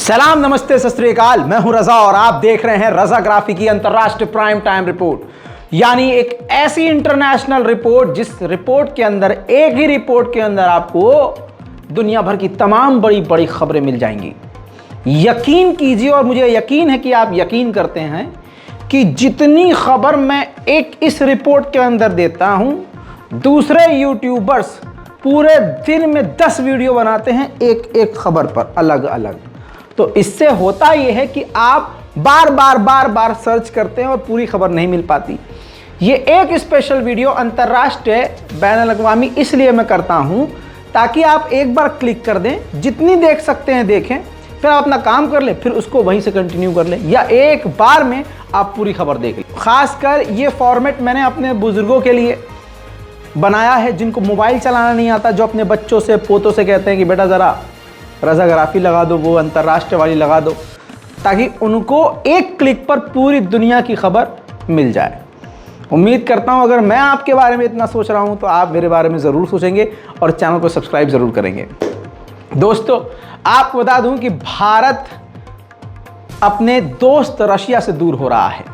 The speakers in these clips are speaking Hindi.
सलाम, नमस्ते, सत श्री अकाल। मैं हूं रजा और आप देख रहे हैं रजाग्राफी की अंतरराष्ट्रीय प्राइम टाइम रिपोर्ट, यानी एक ऐसी इंटरनेशनल रिपोर्ट जिस रिपोर्ट के अंदर, एक ही रिपोर्ट के अंदर आपको दुनिया भर की तमाम बड़ी बड़ी खबरें मिल जाएंगी। यकीन कीजिए, और मुझे यकीन है कि आप यकीन करते हैं कि जितनी खबर मैं इस रिपोर्ट के अंदर देता हूं, दूसरे यूट्यूबर्स पूरे दिन में 10 वीडियो बनाते हैं एक एक खबर पर अलग अलग। तो इससे होता यह है कि आप बार बार सर्च करते हैं और पूरी खबर नहीं मिल पाती। ये एक स्पेशल वीडियो अंतर्राष्ट्रीय बैनुल-अक़वामी इसलिए मैं करता हूं ताकि आप एक बार क्लिक कर दें, जितनी देख सकते हैं देखें, फिर आप अपना काम कर लें, फिर उसको वहीं से कंटिन्यू कर लें, या एक बार में आप पूरी खबर देख लें। खासकर ये फॉर्मेट मैंने अपने बुजुर्गों के लिए बनाया है जिनको मोबाइल चलाना नहीं आता, जो अपने बच्चों से, पोतों से कहते हैं कि बेटा ज़रा रजाग्राफी लगा दो, वो अंतर्राष्ट्रीय वाली लगा दो, ताकि उनको एक क्लिक पर पूरी दुनिया की खबर मिल जाए। उम्मीद करता हूं अगर मैं आपके बारे में इतना सोच रहा हूं तो आप मेरे बारे में ज़रूर सोचेंगे और चैनल को सब्सक्राइब ज़रूर करेंगे। दोस्तों, आपको बता दूं कि भारत अपने दोस्त रशिया से दूर हो रहा है।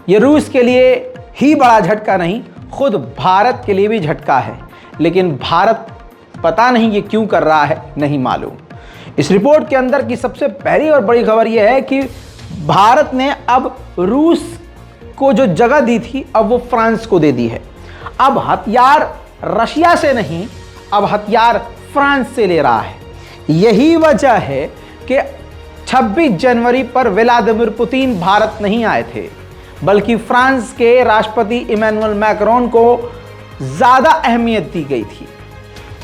ये रूस के लिए ही बड़ा झटका नहीं, खुद भारत के लिए भी झटका है, लेकिन भारत पता नहीं ये क्यों कर रहा है, नहीं मालूम। इस रिपोर्ट के अंदर की सबसे पहली और बड़ी खबर यह है कि भारत ने अब रूस को जो जगह दी थी, अब वो फ्रांस को दे दी है। अब हथियार रशिया से नहीं, अब हथियार फ्रांस से ले रहा है। यही वजह है कि 26 जनवरी पर व्लादिमीर पुतिन भारत नहीं आए थे, बल्कि फ्रांस के राष्ट्रपति इमैनुअल मैक्रोन को ज़्यादा अहमियत दी गई थी।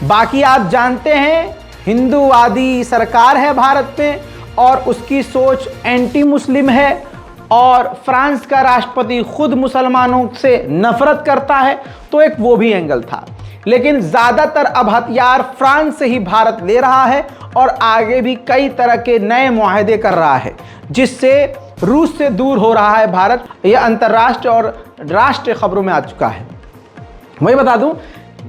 बाकी आप जानते हैं, हिंदूवादी सरकार है भारत में और उसकी सोच एंटी मुस्लिम है, और फ्रांस का राष्ट्रपति खुद मुसलमानों से नफरत करता है, तो एक वो भी एंगल था। लेकिन ज़्यादातर अब हथियार फ्रांस से ही भारत ले रहा है और आगे भी कई तरह के नए मुआहदे कर रहा है, जिससे रूस से दूर हो रहा है भारत। यह अंतर्राष्ट्रीय और राष्ट्रीय खबरों में आ चुका है। मैं बता दूं,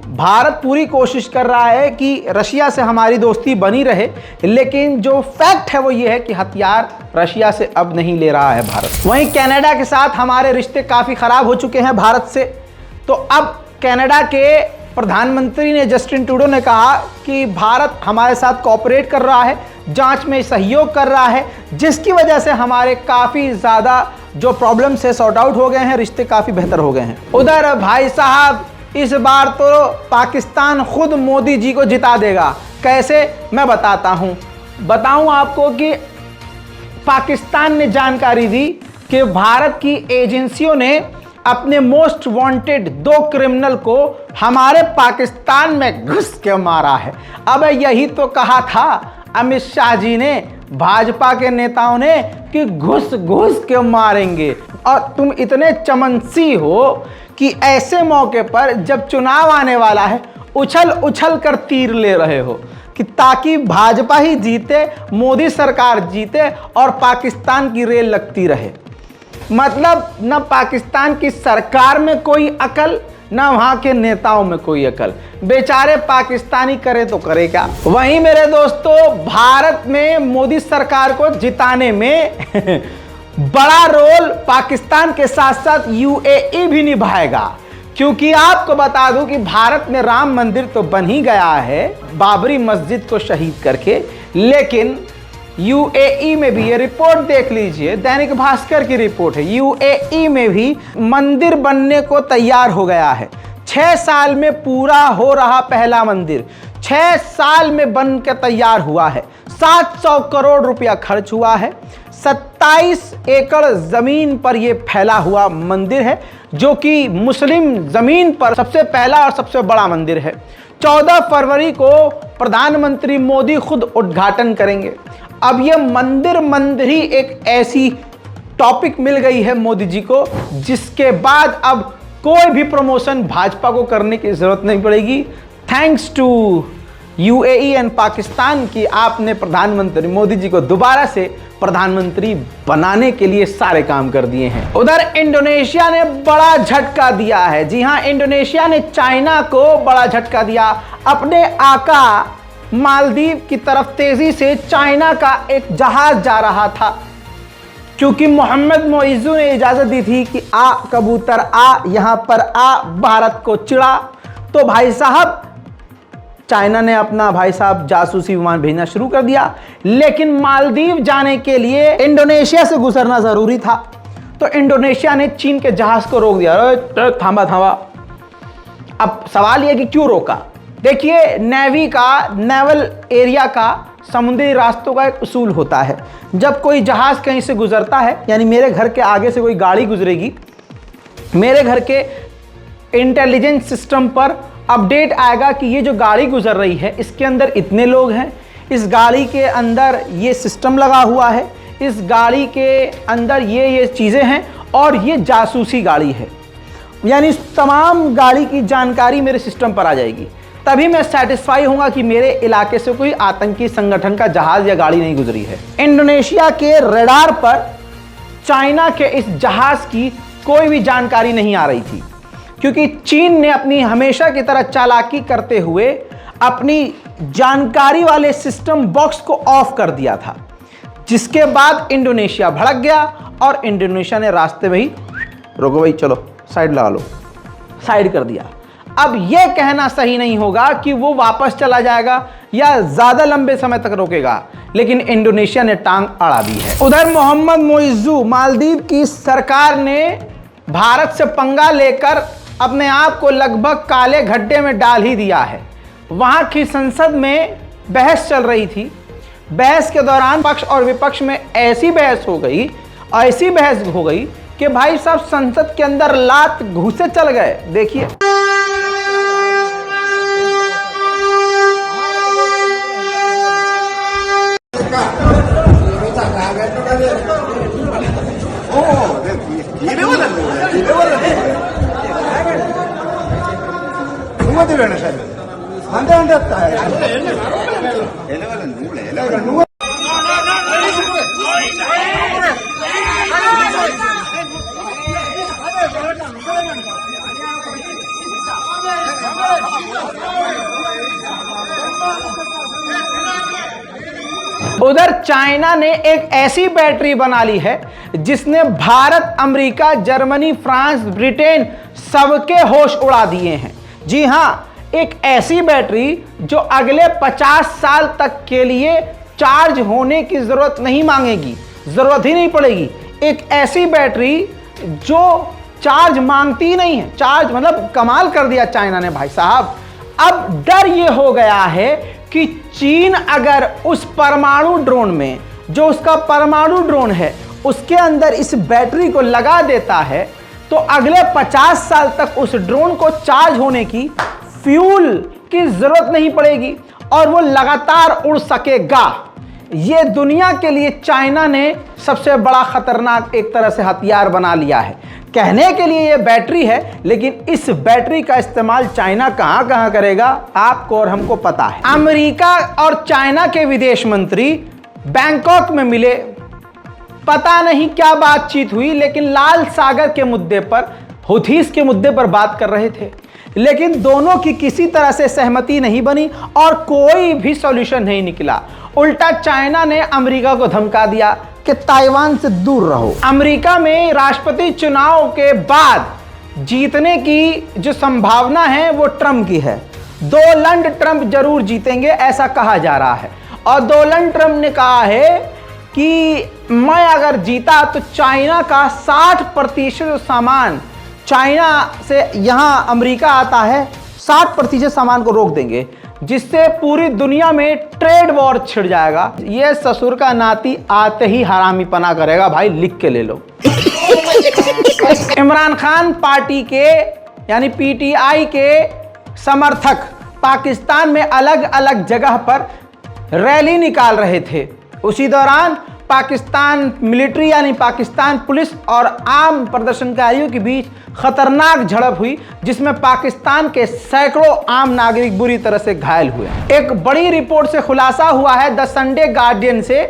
भारत पूरी कोशिश कर रहा है कि रशिया से हमारी दोस्ती बनी रहे, लेकिन जो फैक्ट है वो ये है कि हथियार रशिया से अब नहीं ले रहा है भारत। वहीं कनाडा के साथ हमारे रिश्ते काफ़ी ख़राब हो चुके हैं भारत से, तो अब कनाडा के प्रधानमंत्री ने, जस्टिन ट्रूडो ने कहा कि भारत हमारे साथ कोऑपरेट कर रहा है, जांच में सहयोग कर रहा है, जिसकी वजह से हमारे काफ़ी ज़्यादा जो प्रॉब्लम्स है सॉर्ट आउट हो गए हैं, रिश्ते काफ़ी बेहतर हो गए हैं। उधर भाई साहब, इस बार तो पाकिस्तान खुद मोदी जी को जिता देगा। कैसे, मैं बताता हूं। बताऊं आपको कि पाकिस्तान ने जानकारी दी कि भारत की एजेंसियों ने अपने मोस्ट वांटेड 2 क्रिमिनल को हमारे पाकिस्तान में घुस के मारा है। अब यही तो कहा था अमित शाह जी ने, भाजपा के नेताओं ने, कि घुस घुस के मारेंगे। और तुम इतने चमनसी हो कि ऐसे मौके पर जब चुनाव आने वाला है, उछल उछल कर तीर ले रहे हो कि ताकि भाजपा ही जीते, मोदी सरकार जीते और पाकिस्तान की रेल लगती रहे। मतलब न पाकिस्तान की सरकार में कोई अकल, ना वहां के नेताओं में कोई अकल। बेचारे पाकिस्तानी करे तो करे क्या। वहीं मेरे दोस्तों, भारत में मोदी सरकार को जिताने में बड़ा रोल पाकिस्तान के साथ साथ यूएई भी निभाएगा, क्योंकि आपको बता दूं कि भारत में राम मंदिर तो बन ही गया है बाबरी मस्जिद को शहीद करके, लेकिन यूएई में भी, ये रिपोर्ट देख लीजिए, दैनिक भास्कर की रिपोर्ट है, यूएई में भी मंदिर बनने को तैयार हो गया है। 6 साल में पूरा हो रहा पहला मंदिर, 6 साल में बन के तैयार हुआ है। 700 करोड़ रुपया खर्च हुआ है। 27 एकड़ जमीन पर यह फैला हुआ मंदिर है, जो कि मुस्लिम जमीन पर सबसे पहला और सबसे बड़ा मंदिर है। 14 फरवरी को प्रधानमंत्री मोदी खुद उद्घाटन करेंगे। अब यह मंदिर ही एक ऐसी टॉपिक मिल गई है मोदी जी को, जिसके बाद अब कोई भी प्रमोशन भाजपा को करने की जरूरत नहीं पड़ेगी। Thanks to UAE and Pakistan की आपने प्रधानमंत्री मोदी जी को दोबारा से प्रधानमंत्री बनाने के लिए सारे काम कर दिए हैं। उधर इंडोनेशिया ने बड़ा झटका दिया है। जी हां, इंडोनेशिया ने चाइना को बड़ा झटका दिया। अपने आका मालदीव की तरफ तेजी से चाइना का एक जहाज जा रहा था। क्योंकि मोहम्मद मोइज़ू ने इजाजत दी थी कि आ कबूतर आ, यहां पर आ, भारत को चिढ़ा, तो भाई साहब चाइना ने अपना भाई साहब जासूसी विमान भेजना शुरू कर दिया। लेकिन मालदीव जाने के लिए इंडोनेशिया से गुजरना जरूरी था, तो इंडोनेशिया ने चीन के जहाज को रोक दिया। थामा थामा। अब सवाल यह कि क्यों रोका। देखिए, नेवी का, नेवल एरिया का, समुद्री रास्तों का एक उसूल होता है। जब कोई जहाज कहीं से गुजरता है, यानी मेरे घर के आगे से कोई गाड़ी गुजरेगी, मेरे घर के इंटेलिजेंस सिस्टम पर अपडेट आएगा कि ये जो गाड़ी गुजर रही है इसके अंदर इतने लोग हैं, इस गाड़ी के अंदर ये सिस्टम लगा हुआ है, इस गाड़ी के अंदर ये चीज़ें हैं और ये जासूसी गाड़ी है। यानी तमाम गाड़ी की जानकारी मेरे सिस्टम पर आ जाएगी। तभी मैं सेटिस्फाई होऊंगा कि मेरे इलाके से कोई आतंकी संगठन का जहाज या गाड़ी नहीं गुजरी है। इंडोनेशिया के रडार पर चाइना के इस जहाज की कोई भी जानकारी नहीं आ रही थी, क्योंकि चीन ने अपनी हमेशा की तरह चालाकी करते हुए अपनी जानकारी वाले सिस्टम बॉक्स को ऑफ कर दिया था, जिसके बाद इंडोनेशिया भड़क गया और इंडोनेशिया ने रास्ते में ही रोको भाई, चलो साइड लगा लो, साइड कर दिया। अब यह कहना सही नहीं होगा कि वो वापस चला जाएगा या ज्यादा लंबे समय तक रोकेगा, लेकिन इंडोनेशिया ने टांग अड़ा दी है। उधर मोहम्मद मोइज़ू, मालदीव की सरकार ने भारत से पंगा लेकर अपने आप को लगभग काले गड्ढे में डाल ही दिया है। वहां की संसद में बहस चल रही थी। बहस के दौरान पक्ष और विपक्ष में ऐसी बहस हो गई कि भाई साहब संसद के अंदर लात घुसे चल गए। देखिए, उधर चाइना ने एक ऐसी बैटरी बना ली है जिसने Bharat, America, Germany, France, Britain सबके होश उड़ा दिए हैं। जी हां, एक ऐसी बैटरी जो अगले 50 साल तक के लिए चार्ज होने की जरूरत नहीं मांगेगी, जरूरत ही नहीं पड़ेगी। एक ऐसी बैटरी जो चार्ज मांगती नहीं है। चार्ज मतलब कमाल कर दिया चाइना ने भाई साहब। अब डर यह हो गया है कि चीन अगर उस परमाणु ड्रोन में, जो उसका परमाणु ड्रोन है, उसके अंदर इस बैटरी को लगा देता है, तो अगले 50 साल तक उस ड्रोन को चार्ज होने की, फ्यूल की जरूरत नहीं पड़ेगी और वो लगातार उड़ सकेगा। ये दुनिया के लिए चाइना ने सबसे बड़ा खतरनाक एक तरह से हथियार बना लिया है। कहने के लिए ये बैटरी है, लेकिन इस बैटरी का इस्तेमाल चाइना कहां कहां करेगा, आपको और हमको पता है। अमेरिका और चाइना के विदेश मंत्री बैंकॉक में मिले, पता नहीं क्या बातचीत हुई, लेकिन लाल सागर के मुद्दे पर, हुथीस के मुद्दे पर बात कर रहे थे, लेकिन दोनों की किसी तरह से सहमति नहीं बनी और कोई भी सॉल्यूशन नहीं निकला। उल्टा चाइना ने अमेरिका को धमका दिया कि ताइवान से दूर रहो। अमेरिका में राष्ट्रपति चुनाव के बाद जीतने की जो संभावना है वो ट्रंप की है। डोनाल्ड ट्रंप जरूर जीतेंगे ऐसा कहा जा रहा है। और डोनाल्ड ट्रंप ने कहा है कि मैं अगर जीता तो चाइना का 60% सामान चाइना से यहां अमेरिका आता है, 60% सामान को रोक देंगे, जिससे पूरी दुनिया में ट्रेड वॉर छिड़ जाएगा। ये ससुर का नाती आते ही हरामीपना करेगा भाई, लिख के ले लो। इमरान खान पार्टी के यानी पीटीआई के समर्थक पाकिस्तान में अलग अलग जगह पर रैली निकाल रहे थे। उसी दौरान पाकिस्तान मिलिट्री यानी पाकिस्तान पुलिस और आम प्रदर्शनकारियों के बीच खतरनाक झड़प हुई, जिसमें पाकिस्तान के सैकड़ों आम नागरिक बुरी तरह से घायल हुए। एक बड़ी रिपोर्ट से खुलासा हुआ है द संडे गार्डियन से।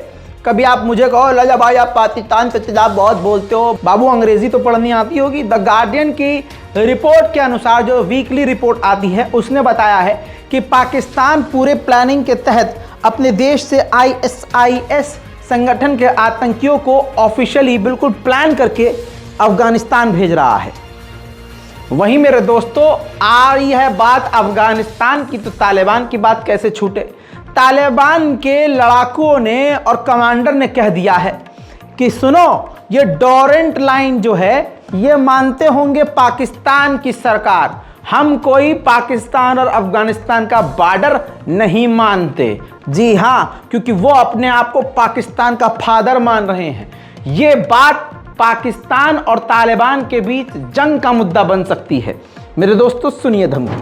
कभी आप मुझे कहो लजा भाई आप पाकिस्तान के खिलाफ बहुत बोलते हो, बाबू अंग्रेजी तो पढ़नी आती होगी। द गार्डियन की रिपोर्ट के अनुसार, जो वीकली रिपोर्ट आती है, उसने बताया है कि पाकिस्तान पूरे प्लानिंग के तहत अपने देश से ISIS संगठन के आतंकियों को ऑफिशियली बिल्कुल प्लान करके अफगानिस्तान भेज रहा है। वहीं मेरे दोस्तों आ रही है बात अफगानिस्तान की, तो तालिबान की बात कैसे छूटे। तालिबान के लड़ाकुओं ने और कमांडर ने कह दिया है कि सुनो, ये डोरेंट लाइन जो है ये मानते होंगे पाकिस्तान की सरकार, हम कोई पाकिस्तान और अफगानिस्तान का बॉर्डर नहीं मानते। जी हाँ, क्योंकि वो अपने आप को पाकिस्तान का फादर मान रहे हैं। ये बात पाकिस्तान और तालिबान के बीच जंग का मुद्दा बन सकती है। मेरे दोस्तों सुनिए धमकी।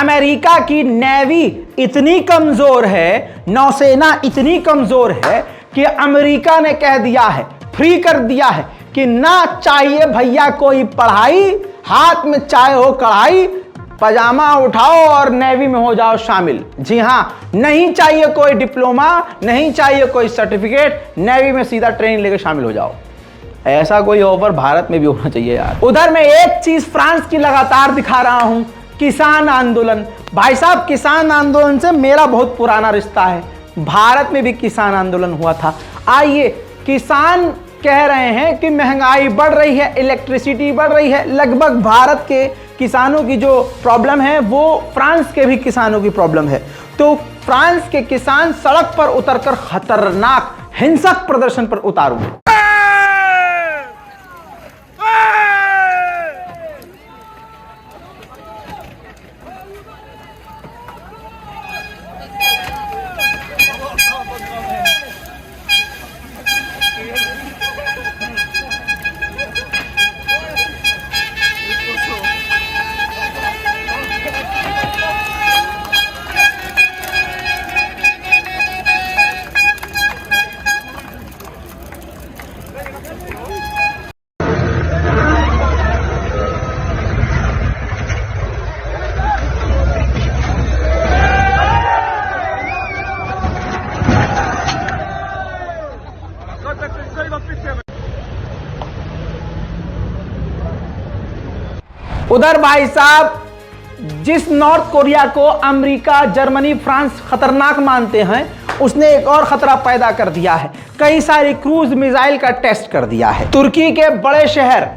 अमेरिका की नेवी इतनी कमजोर है, नौसेना इतनी कमजोर है कि अमेरिका ने कह दिया है, फ्री कर दिया है कि ना चाहिए भैया कोई पढ़ाई, हाथ में चाय हो कढ़ाई, पजामा उठाओ और नेवी में हो जाओ शामिल। जी हां, नहीं चाहिए कोई डिप्लोमा, नहीं चाहिए कोई सर्टिफिकेट, नेवी में सीधा ट्रेनिंग लेकर शामिल हो जाओ। ऐसा कोई ऑफर भारत में भी होना चाहिए यार। उधर मैं एक चीज फ्रांस की लगातार दिखा रहा हूं, किसान आंदोलन। भाई साहब, किसान आंदोलन से मेरा बहुत पुराना रिश्ता है। भारत में भी किसान आंदोलन हुआ था। आइए, किसान कह रहे हैं कि महंगाई बढ़ रही है, इलेक्ट्रिसिटी बढ़ रही है। लगभग भारत के किसानों की जो प्रॉब्लम है वो फ्रांस के भी किसानों की प्रॉब्लम है। तो फ्रांस के किसान सड़क पर उतरकर खतरनाक हिंसक प्रदर्शन पर उतारू। उधर भाई साहब, जिस नॉर्थ कोरिया को अमेरिका, जर्मनी, फ्रांस खतरनाक मानते हैं, उसने एक और खतरा पैदा कर दिया है। कई सारी क्रूज मिसाइल का टेस्ट कर दिया है। तुर्की के बड़े शहर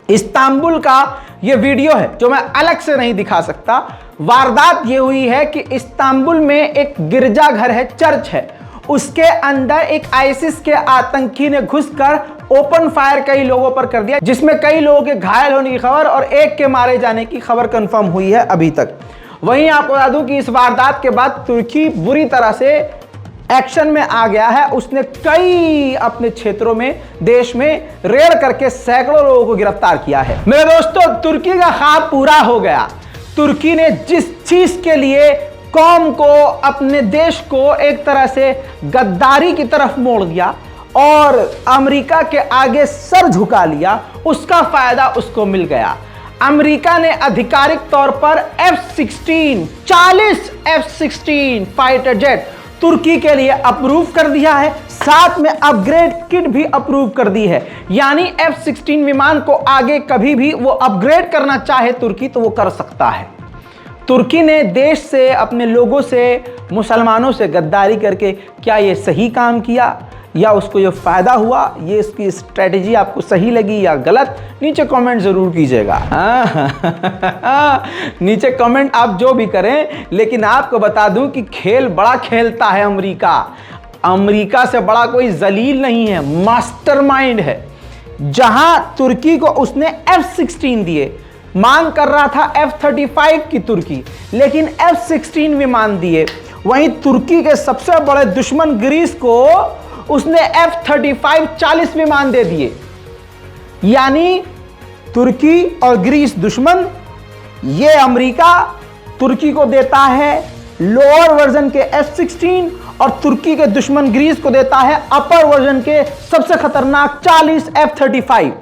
इस्तांबुल का यह वीडियो है जो मैं अलग से नहीं दिखा सकता। वारदात यह हुई है कि इस्तांबुल में एक गिरजाघर है, चर्च है, उसके अंदर एक आईसिस के आतंकी ने घुसकर ओपन फायर कई लोगों पर कर दिया, जिसमें कई लोगों के घायल होने की खबर और एक के मारे जाने की खबर कंफर्म हुई है अभी तक। वहीं आपको बता दूं कि इस वारदात के बाद तुर्की बुरी तरह से एक्शन में आ गया है। उसने कई अपने क्षेत्रों में, देश में रेड करके सैकड़ों लोगों को गिरफ्तार किया है। मेरे दोस्तों, तुर्की का ख्वाब पूरा हो गया। तुर्की ने जिस चीज के लिए कौम को, अपने देश को एक तरह से गद्दारी की तरफ मोड़ दिया और अमेरिका के आगे सर झुका लिया, उसका फायदा उसको मिल गया। अमेरिका ने आधिकारिक तौर पर F-16 40 F-16 फाइटर जेट तुर्की के लिए अप्रूव कर दिया है। साथ में अपग्रेड किट भी अप्रूव कर दी है। यानी F-16 विमान को आगे कभी भी वो अपग्रेड करना चाहे तुर्की तो वो कर सकता है। तुर्की ने देश से, अपने लोगों से, मुसलमानों से गद्दारी करके क्या ये सही काम किया या उसको ये फायदा हुआ? ये इसकी स्ट्रेटेजी आपको सही लगी या गलत? नीचे कमेंट जरूर कीजिएगा। नीचे कमेंट आप जो भी करें, लेकिन आपको बता दूं कि खेल बड़ा खेलता है अमेरिका। अमेरिका से बड़ा कोई जलील नहीं है, मास्टरमाइंड है। जहां तुर्की को उसने F-16 दिए, मांग कर रहा था F-35 की तुर्की, लेकिन F-16 विमान दिए। वहीं तुर्की के सबसे बड़े दुश्मन ग्रीस को उसने F-35 40 विमान दे दिए। यानी तुर्की और ग्रीस दुश्मन, ये अमेरिका तुर्की को देता है लोअर वर्जन के F-16 और तुर्की के दुश्मन ग्रीस को देता है अपर वर्जन के सबसे खतरनाक 40 F-35।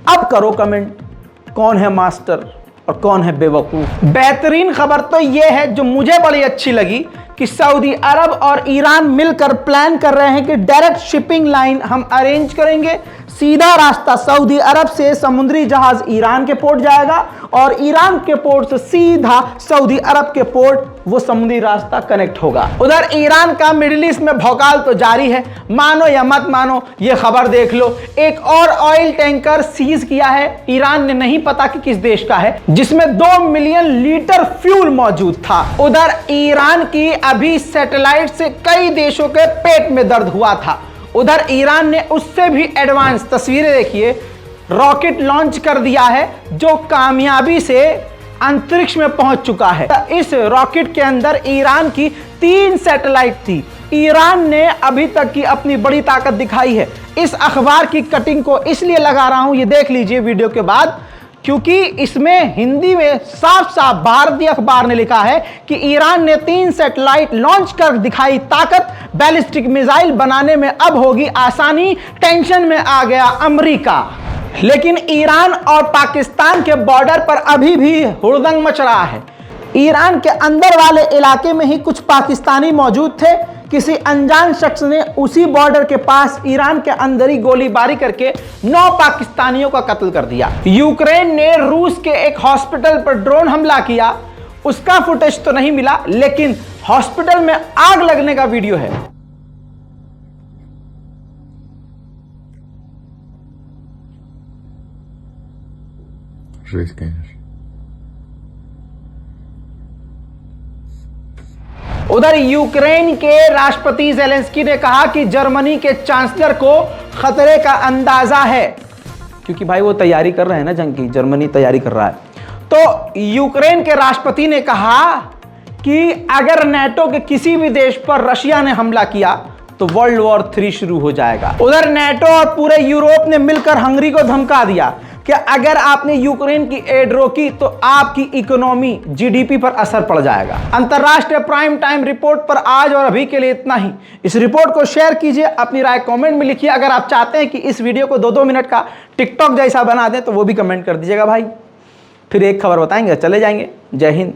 अब करो कमेंट, कौन है मास्टर और कौन है बेवकूफ। बेहतरीन खबर तो यह है जो मुझे बड़ी अच्छी लगी कि सऊदी अरब और ईरान मिलकर प्लान कर रहे हैं कि डायरेक्ट शिपिंग लाइन हम अरेंज करेंगे। सीधा रास्ता सऊदी अरब से समुद्री जहाज ईरान के पोर्ट जाएगा और ईरान के पोर्ट से सीधा सऊदी अरब के पोर्ट वो समुद्री रास्ता कनेक्ट होगा। उधर ईरान का मिडिल ईस्ट में भौकाल तो जारी है, मानो या मत मानो ये खबर देख लो। एक और ऑयल टैंकर सीज किया है ईरान ने, नहीं पता कि किस देश का है, जिसमें 2 मिलियन लीटर फ्यूल मौजूद था। उधर ईरान की अभी सैटेलाइट से कई देशों के पेट में दर्द हुआ था। उधर ईरान ने उससे भी एडवांस तस्वीरें देखिए, रॉकेट लॉन्च कर दिया है जो कामयाबी से अंतरिक्ष में पहुंच चुका है। इस रॉकेट के अंदर ईरान की 3 सैटेलाइट थी। ईरान ने अभी तक की अपनी बड़ी ताकत दिखाई है। इस अखबार की कटिंग को इसलिए लगा रहा हूं, ये देख लीजिए वीडियो के बाद, क्योंकि इसमें हिंदी में साफ साफ भारतीय अखबार ने लिखा है कि ईरान ने 3 सैटेलाइट लॉन्च कर दिखाई ताकत, बैलिस्टिक मिसाइल बनाने में अब होगी आसानी, टेंशन में आ गया अमेरिका। लेकिन ईरान और पाकिस्तान के बॉर्डर पर अभी भी हुड़दंग मच रहा है। ईरान के अंदर वाले इलाके में ही कुछ पाकिस्तानी मौजूद थे। किसी अनजान शख्स ने उसी बॉर्डर के पास ईरान के अंदर ही गोलीबारी करके 9 पाकिस्तानियों का कत्ल कर दिया। यूक्रेन ने रूस के एक हॉस्पिटल पर ड्रोन हमला किया, उसका फुटेज तो नहीं मिला, लेकिन हॉस्पिटल में आग लगने का वीडियो है। उधर यूक्रेन के राष्ट्रपति ज़ेलेंस्की ने कहा कि जर्मनी के चांसलर को खतरे का अंदाजा है, क्योंकि भाई वो तैयारी कर रहे हैं ना जंग की, जर्मनी तैयारी कर रहा है। तो यूक्रेन के राष्ट्रपति ने कहा कि अगर नेटो के किसी भी देश पर रशिया ने हमला किया तो वर्ल्ड वॉर 3 शुरू हो जाएगा। उधर नेटो और पूरे यूरोप ने मिलकर हंगरी को धमका दिया कि अगर आपने यूक्रेन की एड रोकी तो आपकी इकोनॉमी जीडीपी पर असर पड़ जाएगा। अंतरराष्ट्रीय प्राइम टाइम रिपोर्ट पर आज और अभी के लिए इतना ही। इस रिपोर्ट को शेयर कीजिए, अपनी राय कमेंट में लिखिए। अगर आप चाहते हैं कि इस वीडियो को 2-2 मिनट का टिकटॉक जैसा बना दें तो वो भी कमेंट कर दीजिएगा भाई। फिर एक खबर बताएंगे, चले जाएंगे। जय हिंद।